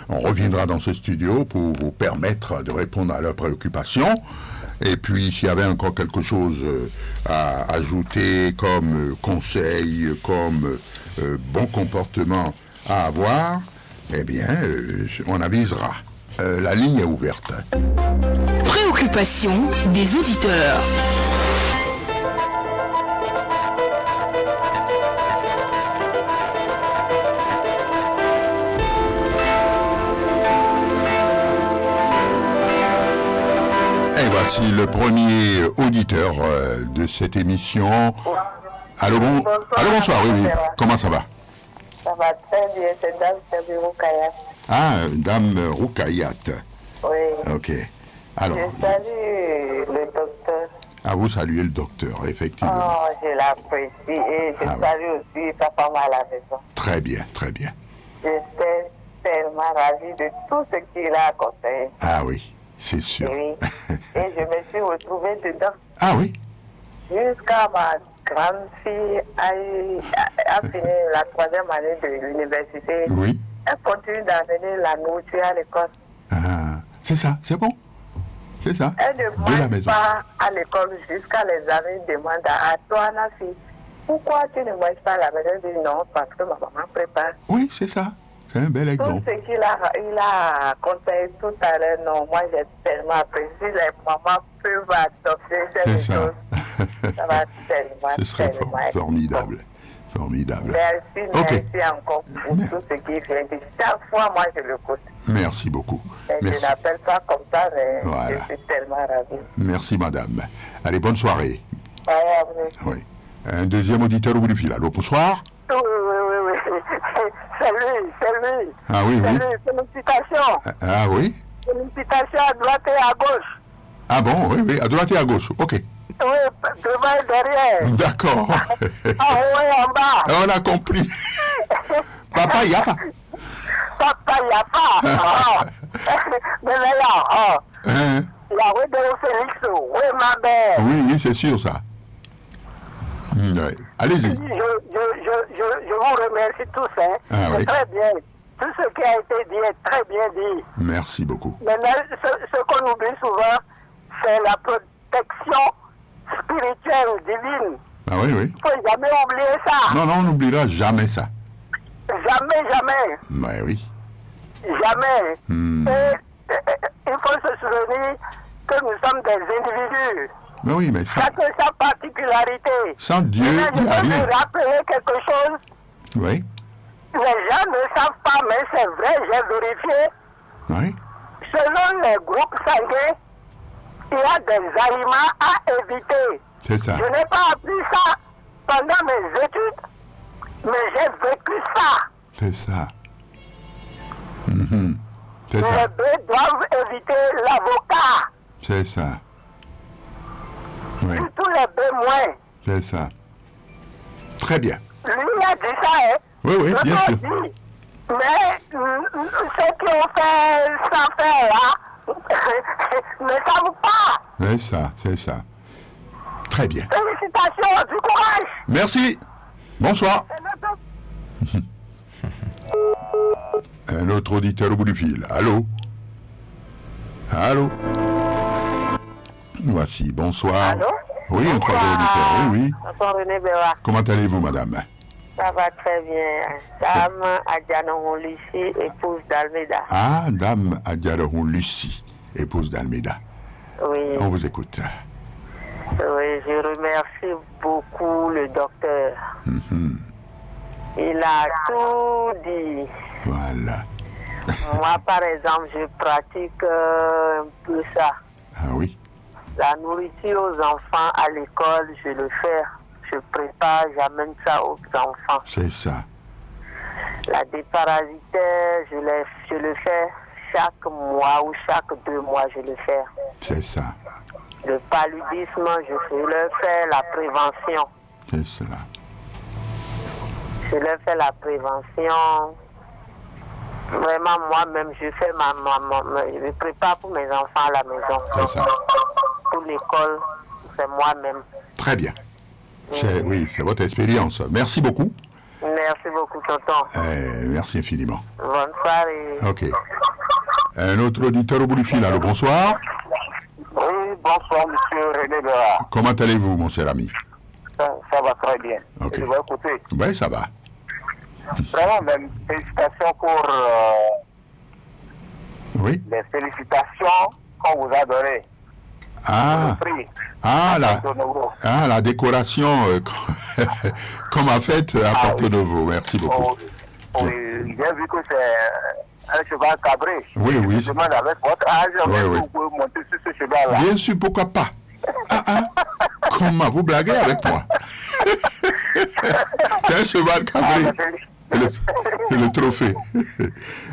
on reviendra dans ce studio pour vous permettre de répondre à leurs préoccupations. Et puis, s'il y avait encore quelque chose à ajouter comme conseil, comme bon comportement à avoir, eh bien, on avisera. La ligne est ouverte. Préoccupation des auditeurs. Voici le premier auditeur de cette émission. Allô, bonsoir, oui. Comment ça va? Ça va très bien, c'est Dame Roukayat. Ah, Dame Roukayat. Oui. Ok. Alors. Je salue le docteur. Ah, vous saluez le docteur, effectivement. Oh, je l'apprécie et je salue aussi sa femme à la maison. Très bien, très bien. J'étais tellement ravie de tout ce qu'il a conseillé. Ah oui. C'est sûr. Oui. Et je me suis retrouvée dedans. Ah oui. Jusqu'à ma grande fille a fini la 3e année de l'université. Oui. Elle continue d'amener la nourriture à l'école. Ah, c'est ça, c'est bon. C'est ça. Elle ne mange pas à l'école jusqu'à les amis demandent à toi, Nafi, pourquoi tu ne manges pas à la maison? Elle dit non, parce que ma maman prépare. Oui, c'est ça. C'est un bel exemple. Tout ce qu'il a conseillé tout à l'heure, non, moi j'ai tellement apprécié. Les mamans peuvent adopter cette chose. Ça va tellement. Ce serait formidable. Formidable. Merci encore pour tout ce qu'il vient de dire. Chaque fois, moi je l'écoute. Merci beaucoup. Je n'appelle pas comme ça, mais voilà. Je suis tellement ravie. Merci madame. Allez, bonne soirée. Oui. Un deuxième auditeur au bout du fil. Allô, bonsoir. Oui. C'est lui. Ah oui. Félicitations. Ah oui. Félicitations à droite et à gauche. Ah bon, oui, à droite et à gauche. Ok. Oui, devant et derrière. D'accord. En haut et en bas. On a compris. Papa Yafa. Mais là, la rue de Félix, oui, ma belle. Oui, c'est sûr ça. Ouais. Allez-y. Je vous remercie tous. C'est très bien. Tout ce qui a été dit est très bien dit. Merci beaucoup. Maintenant, ce qu'on oublie souvent, c'est la protection spirituelle, divine. Ah oui. Il ne faut jamais oublier ça. Non, on n'oubliera jamais ça. Jamais. Ouais, oui. Jamais. Et il faut se souvenir que nous sommes des individus. Mais oui, mais ça... Chacun sa particularité. Sans Dieu, il n'y a rien. Je veux vous rappeler quelque chose. Oui. Les gens ne savent pas, mais c'est vrai, j'ai vérifié. Oui. Selon les groupes sanguins, il y a des aliments à éviter. C'est ça. Je n'ai pas appris ça pendant mes études, mais j'ai vécu ça. C'est ça. C'est ça. Les bébés doivent éviter l'avocat. C'est ça. Oui. Tous les bébés moins. C'est ça. Très bien. Lui a dit ça, hein. Oui, bien sûr. Mais ceux qui ont fait sans faire là ne savent pas. C'est ça. Très bien. Félicitations, du courage. Merci. Bonsoir. Un autre auditeur au bout du fil. Allô? Allô? Voici, bonsoir. Allô? Oui, un troisième auditeur, oui, oui. Bonsoir René Béra. Comment allez-vous, madame? Ça va très bien. Dame Adjanon Lucie, épouse d'Almeida. Ah, dame Adjaron Lucie, épouse d'Almeida. Oui. On vous écoute. Oui, je remercie beaucoup le docteur. Il a tout dit. Voilà. Moi, par exemple, je pratique un peu ça. Ah oui? La nourriture aux enfants à l'école, je le fais. Je prépare, j'amène ça aux enfants. C'est ça. La déparasitaire, je le fais chaque mois ou chaque 2 mois, je le fais. C'est ça. Le paludisme, je le fais la prévention. C'est cela. Je le fais la prévention. Vraiment, moi-même, je fais je prépare pour mes enfants à la maison. C'est ça. Pour l'école, c'est moi-même. Très bien. Oui, c'est votre expérience. Merci beaucoup. Merci beaucoup, tonton. Merci infiniment. Bonne soirée. Ok. Un autre auditeur au bout du fil. Allô, bonsoir. Oui, bonsoir, monsieur René Béra. Comment allez-vous, mon cher ami? Ça va très bien. Ok. De votre côté. Oui, ça va. Vraiment, même félicitations pour Oui. les félicitations qu'on vous a données. Ah, Le prix. la décoration qu'on m'a faite à Porto Novo. Merci beaucoup. Oui, j'ai vu que c'est un cheval cabré. Oui, oui. Je demande avec votre âge, Oui, oui. vous pouvez monter sur ce cheval-là. Bien sûr, pourquoi pas? Comment vous blaguez avec moi? C'est un cheval cabré. Le trophée.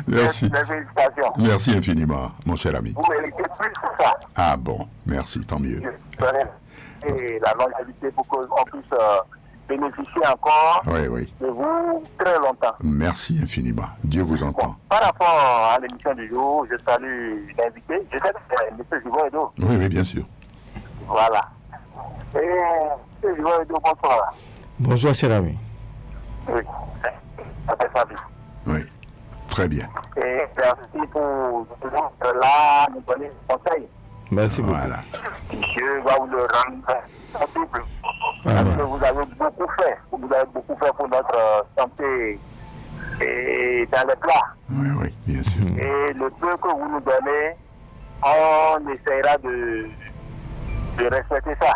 Merci. Les félicitations. Merci infiniment, mon cher ami. Vous méritez plus que ça. Ah bon, merci, tant mieux. Et la longévité pour qu'on puisse bénéficier encore Oui. de vous très longtemps. Merci infiniment. Dieu vous entend. Par rapport à l'émission du jour, je salue l'invité. Je sais que c'est M. Jivoedo. Oui, bien sûr. Voilà. Et M. Jivoedo, bonsoir. Bonsoir, cher ami. Oui. Ça fait sa vie. Oui, très bien. Et merci pour là, nous donner des conseils. Merci beaucoup. Voilà. Dieu va vous le rendre possible. Parce que vous avez beaucoup fait. Vous avez beaucoup fait pour notre santé et dans les plats. Oui, bien sûr. Et le peu que vous nous donnez, on essaiera de respecter ça.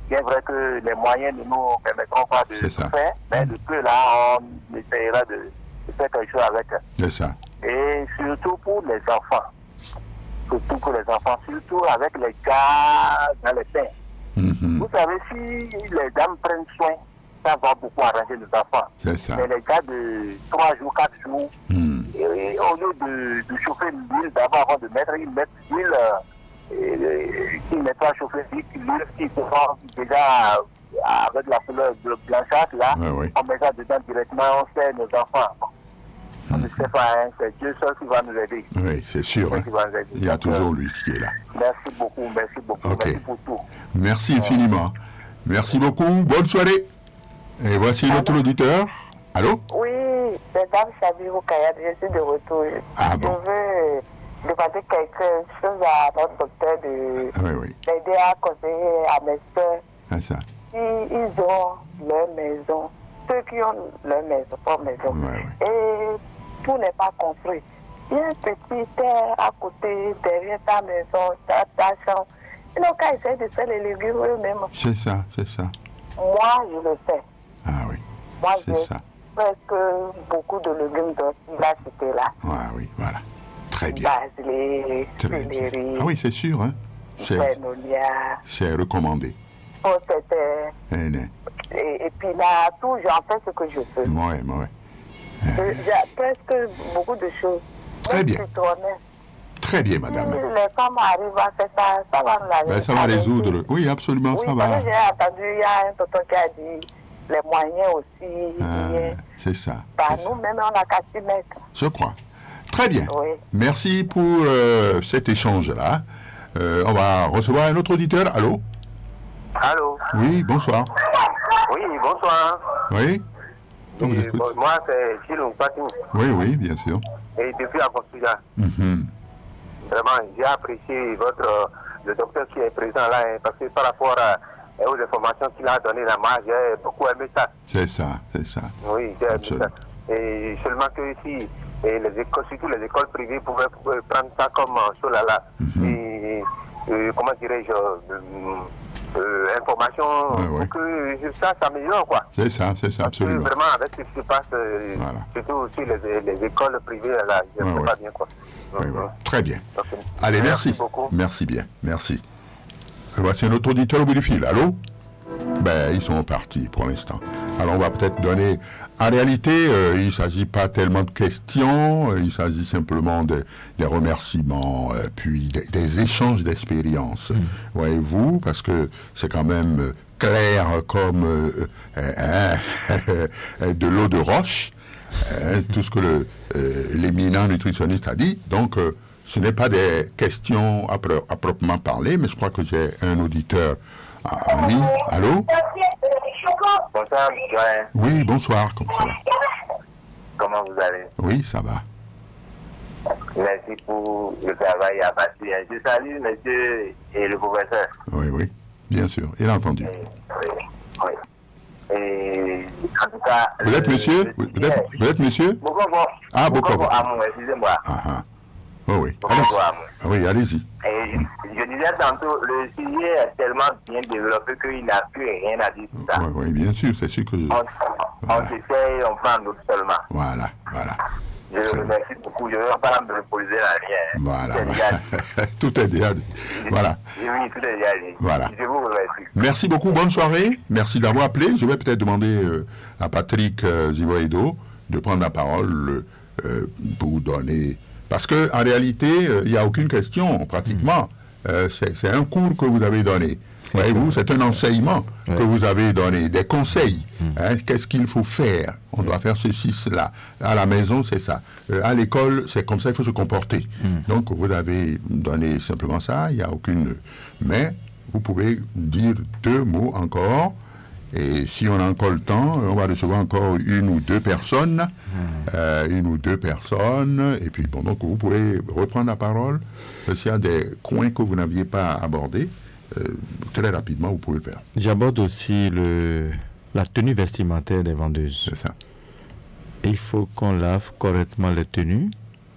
Bien vrai que les moyens ne nous permettront pas de tout faire, mais le peu là, on essaiera de faire quelque chose avec. C'est ça. Et surtout pour les enfants. Surtout pour les enfants, surtout avec les gars dans les seins. Vous savez, si les dames prennent soin, ça va beaucoup arranger les enfants. C'est ça. Mais les gars de 3 jours, 4 jours, et au lieu de chauffer l'huile, d'abord avant de mettre, ils mettent l'huile qui n'est pas chauffée, l'huile qui se forme déjà avec la couleur blanchâtre, là, on met ça dedans directement, on sert nos enfants. On ne sait pas, hein, c'est Dieu seul qui va nous aider. Oui, c'est sûr. Hein. Il y a toujours lui qui est là. Merci beaucoup, merci pour tout. Merci infiniment. Merci beaucoup, bonne soirée. Et voici notre auditeur. Allô? Oui, c'est Dame Chabirou Kayad, je suis de retour. Ah bon? Je veux demander quelque chose à notre docteur de l'aider à conseiller à mes soeurs. C'est ça. Ils ont leur maison, ceux qui ont leur maison, pas maison. Et tout n'est pas construit. Il y a un petit terre à côté, derrière ta maison, ta chambre. Ils n'ont qu'à essayer de faire les légumes eux-mêmes. C'est ça. Moi, je le fais. Ah oui. Moi, j'ai presque beaucoup de légumes là, c'était là. Ah oui, voilà. Très bien. Basilé, céleri. Ah oui, c'est sûr. Hein. C'est recommandé. Et puis là, tout, j'en fais ce que je peux. J'ai presque beaucoup de choses. Très bien. Très bien, madame. Si les femmes arrivent à faire ça, ça va nous la ça va résoudre. Oui, absolument, ça va. J'ai entendu, il y a un tonton qui a dit les moyens aussi. C'est ça. Nous-mêmes, on n'a qu'à s'y mettre. Je crois. Très bien. Oui. Merci pour cet échange-là. On va recevoir un autre auditeur. Allô? Allô? Oui, bonsoir. Oui, bonsoir. Oui. On vous écoute. Moi, c'est Gilles Patou. Oui, bien sûr. Et depuis la Portugal. Vraiment, j'ai apprécié le docteur qui est présent là, parce que par rapport aux informations qu'il a données là-bas, j'ai beaucoup aimé ça. C'est ça. Oui, j'ai aimé ça. Et seulement que ici, les écoles, surtout les écoles privées, pouvaient prendre ça comme là. Et comment dirais-je, information pour que ça s'améliore, quoi. C'est ça, absolument. Vraiment, avec ce qui se passe, surtout aussi les écoles privées, là, je ne sais pas bien, quoi. Très bien. Allez, merci. Beaucoup. Merci bien, merci. Voici un autre auditeur au bout du fil. Allô? Ils sont partis pour l'instant. Alors, on va peut-être donner... En réalité, il ne s'agit pas tellement de questions, il s'agit simplement des remerciements, puis des échanges d'expériences. Voyez-vous, parce que c'est quand même clair comme de l'eau de roche, tout ce que l'éminent nutritionniste a dit. Donc, ce n'est pas des questions à proprement parler, mais je crois que j'ai un auditeur en ligne. Allô? Bonsoir, Joël. Oui, bonsoir, comment ça va? Comment vous allez? Oui, ça va. Merci pour le travail abattu. Je salue monsieur et le professeur. Oui, bien sûr, il a entendu. Oui. Et en tout cas... Vous êtes monsieur? Vous êtes monsieur? Bokobo. Ah, Bokobo. Excusez-moi. Oui. Oui, allez-y. Je disais tantôt, le sujet est tellement bien développé qu'il n'a plus rien à dire tout ça. Oui, bien sûr, c'est sûr que... On s'essaye, on prend d'autres seulement. Voilà. Je vous remercie beaucoup. Je ne vais pas me reposer la rien. Voilà. Tout est déjà dit. Voilà. Oui, tout est déjà dit. Voilà. Je vous remercie. Merci beaucoup, bonne soirée. Merci d'avoir appelé. Je vais peut-être demander à Patrick Zivoedo de prendre la parole pour donner... Parce qu'en réalité, il n'y a aucune question, pratiquement. C'est un cours que vous avez donné. Voyez-vous, c'est un enseignement que vous avez donné, des conseils. Qu'est-ce qu'il faut faire? On doit faire ceci, cela. À la maison, c'est ça. À l'école, c'est comme ça, il faut se comporter. Donc, vous avez donné simplement ça, il n'y a aucune... Mais, vous pouvez dire 2 mots encore. Et si on a encore le temps, on va recevoir encore une ou deux personnes. Et puis, bon, donc vous pouvez reprendre la parole. S'il y a des coins que vous n'aviez pas abordés, très rapidement, vous pouvez le faire. J'aborde aussi la tenue vestimentaire des vendeuses. C'est ça. Il faut qu'on lave correctement les tenues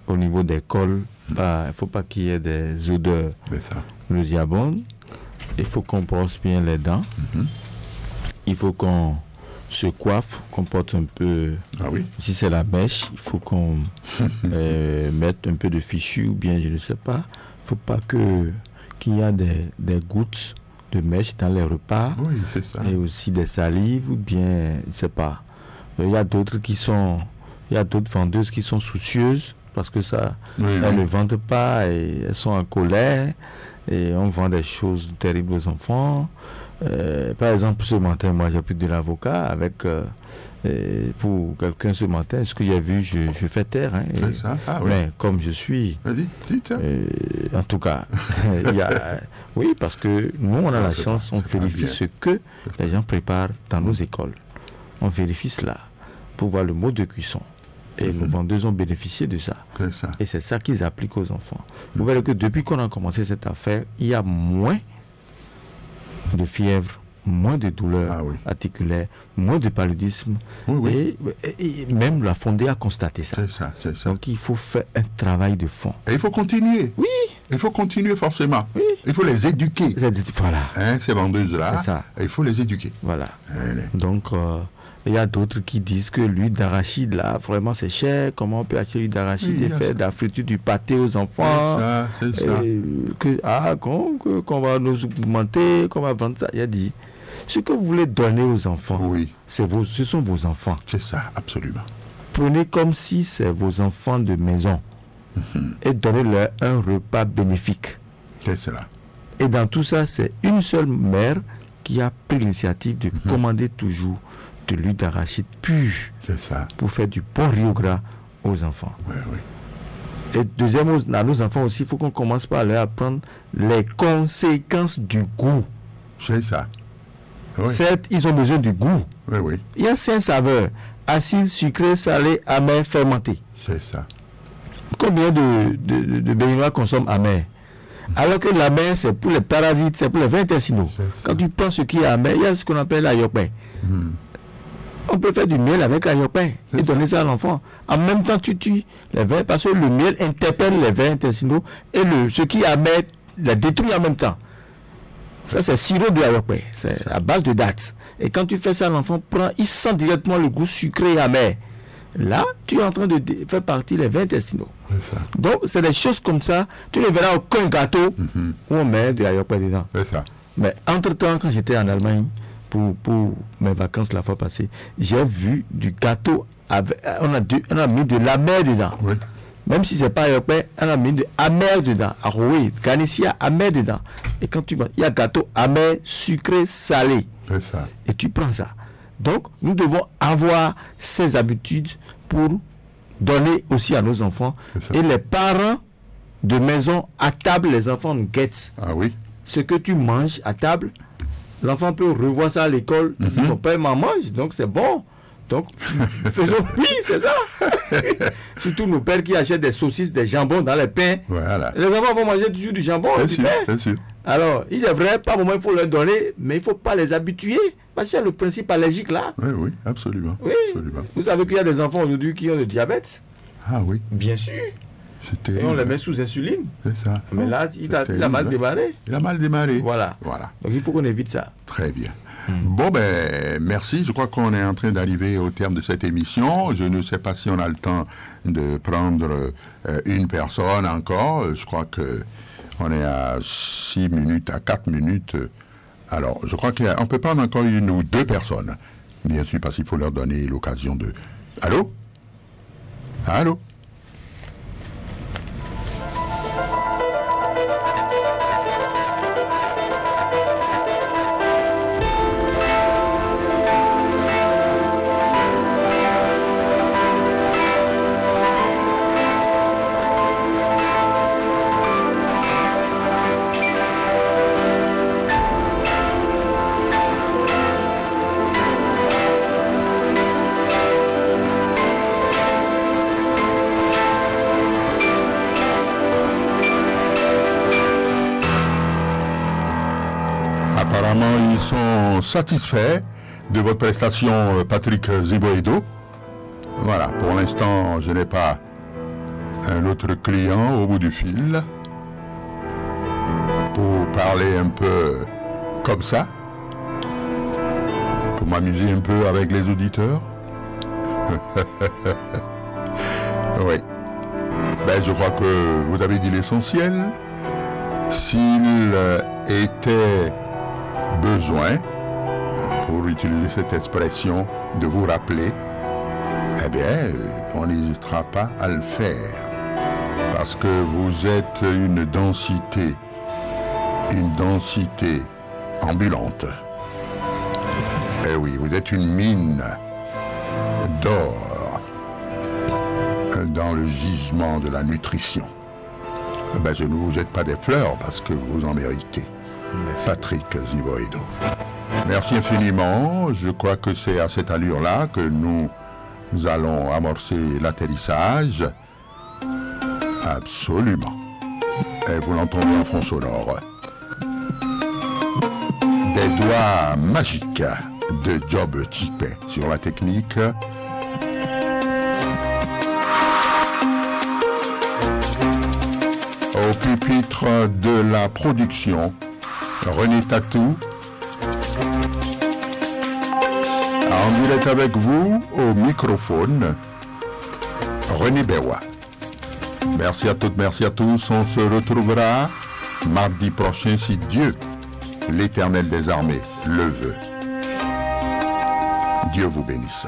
au niveau des cols. Il ne faut pas qu'il y ait des odeurs nauséabondes. Il faut qu'on brosse bien les dents. Il faut qu'on se coiffe, qu'on porte un peu... Si c'est la mèche, il faut qu'on mette un peu de fichu ou bien, je ne sais pas. Il ne faut pas qu'il y ait des gouttes de mèche dans les repas. Oui, c'est ça. Et aussi des salives ou bien, je ne sais pas. Il y a d'autres vendeuses qui sont soucieuses parce que ça, elles ne vendent pas et elles sont en colère et on vend des choses terribles aux enfants. Par exemple, ce matin, moi j'ai pris de l'avocat avec pour quelqu'un ce matin. Ce que j'ai vu, je fais taire. C'est ça. Mais comme je suis, dites. en tout cas, oui, parce que nous on a la chance, on vérifie ce que les gens préparent dans nos écoles. On vérifie cela pour voir le mode de cuisson. Et nos vendeuses ont bénéficié de ça. Et c'est ça qu'ils appliquent aux enfants. Vous verrez que depuis qu'on a commencé cette affaire, il y a moins de fièvre, moins de douleurs articulaires, moins de paludisme. Et même la Fondée a constaté ça. C'est ça. Donc il faut faire un travail de fond. Et il faut continuer. Oui. Il faut continuer forcément. Oui. Il faut les éduquer. Voilà. Ces vendeuses-là, c'est ça. Il faut les éduquer. Voilà. Donc... il y a d'autres qui disent que l'huile d'arachide, là, vraiment, c'est cher. Comment on peut acheter l'huile d'arachide et faire de la friture du pâté aux enfants? C'est ça. Qu'on va nous augmenter, qu'on va vendre ça. Il a dit, ce que vous voulez donner aux enfants, ce sont vos enfants. C'est ça, absolument. Prenez comme si c'est vos enfants de maison et donnez-leur un repas bénéfique. C'est cela. Et dans tout ça, c'est une seule mère qui a pris l'initiative de commander toujours de l'huile d'arachide pure pour faire du bon riz gras aux enfants. Et deuxièmement, à nos enfants aussi, il faut qu'on commence par leur apprendre les conséquences du goût. C'est ça. Certes, ils ont besoin du goût. Oui, oui. Il y a 5 saveurs. Acide, sucré, salé, amer, fermenté. C'est ça. Combien de béninois consomment amer? Alors que l'amer, c'est pour les parasites, c'est pour les vins intestinaux. Quand tu prends ce qui est amer, il y a ce qu'on appelle l'ayopin. On peut faire du miel avec l'ayopin et donner ça à l'enfant. En même temps, tu tues les vins parce que le miel interpelle les vins intestinaux et ce qui est amer les détruit en même temps. Ça, c'est sirop de l'ayopin. C'est à base de dattes. Et quand tu fais ça, l'enfant prend, il sent directement le goût sucré et amer. Là, tu es en train de faire partie des vins intestinaux. Ça. Donc, c'est des choses comme ça. Tu ne verras aucun gâteau où on met de l'ayopin dedans. C'est ça. Mais entre-temps, quand j'étais en Allemagne, pour mes vacances la fois passée, j'ai vu du gâteau. On a mis de l'amer dedans. Oui. Même si ce n'est pas ayopin, on a mis de amer dedans. Aroué, ganicia, amer dedans. Et quand tu vois, il y a gâteau amer, sucré, salé. C'est ça. Et tu prends ça. Donc, nous devons avoir ces habitudes pour donner aussi à nos enfants. Et les parents de maison, à table, les enfants guettent. Ah oui. Ce que tu manges à table, l'enfant peut revoir ça à l'école. Ton père m'en mange, donc c'est bon. Donc, faisons, oui, c'est ça. Surtout nos pères qui achètent des saucisses, des jambons dans les pains. Voilà. Les enfants vont manger toujours du jambon, du pain. C'est sûr. Alors, il est vrai, par moment, il faut leur donner, mais il ne faut pas les habituer. Parce qu'il y a le principe allergique là. Oui, oui, absolument. Oui. Absolument. Vous savez qu'il y a des enfants aujourd'hui qui ont le diabète. Ah oui. Bien sûr. C'était. Et on les met sous insuline. C'est ça. Mais là, il a mal démarré. Il a mal démarré. Voilà. Donc il faut qu'on évite ça. Très bien. Bon, ben, merci. Je crois qu'on est en train d'arriver au terme de cette émission. Je ne sais pas si on a le temps de prendre une personne encore. Je crois que on est à 6 minutes, à 4 minutes. Alors, je crois qu'on peut prendre encore 1 ou 2 personnes. Bien sûr, parce qu'il faut leur donner l'occasion de... Allô? Allô? Apparemment, ils sont satisfaits de votre prestation, Patrick Ziboedo. Voilà, pour l'instant, je n'ai pas un autre client au bout du fil pour parler un peu comme ça, pour m'amuser un peu avec les auditeurs. Oui. Ben, je crois que vous avez dit l'essentiel. S'il était besoin, pour utiliser cette expression, de vous rappeler, eh bien, on n'hésitera pas à le faire. Parce que vous êtes une densité ambulante. Eh oui, vous êtes une mine d'or dans le gisement de la nutrition. Ben, je ne vous jette pas des fleurs parce que vous en méritez. Patrick Ziboedo. Merci infiniment. Je crois que c'est à cette allure-là que nous allons amorcer l'atterrissage. Absolument. Et vous l'entendez en fond sonore. Des doigts magiques de Job Chipé sur la technique. Au pupitre de la production, René Tatou. En direct avec vous, au microphone, René Bewa. Merci à toutes, merci à tous. On se retrouvera mardi prochain si Dieu, l'Éternel des armées, le veut. Dieu vous bénisse.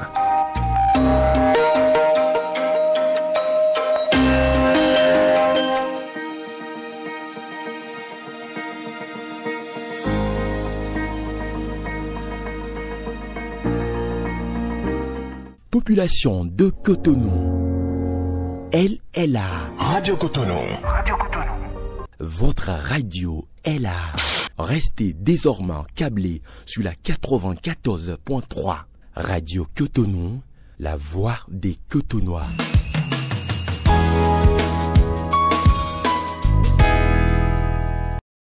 Population de Cotonou. Elle est là. Radio Cotonou. Votre radio est là. Restez désormais câblés sur la 94.3 Radio Cotonou, la voix des Cotonois.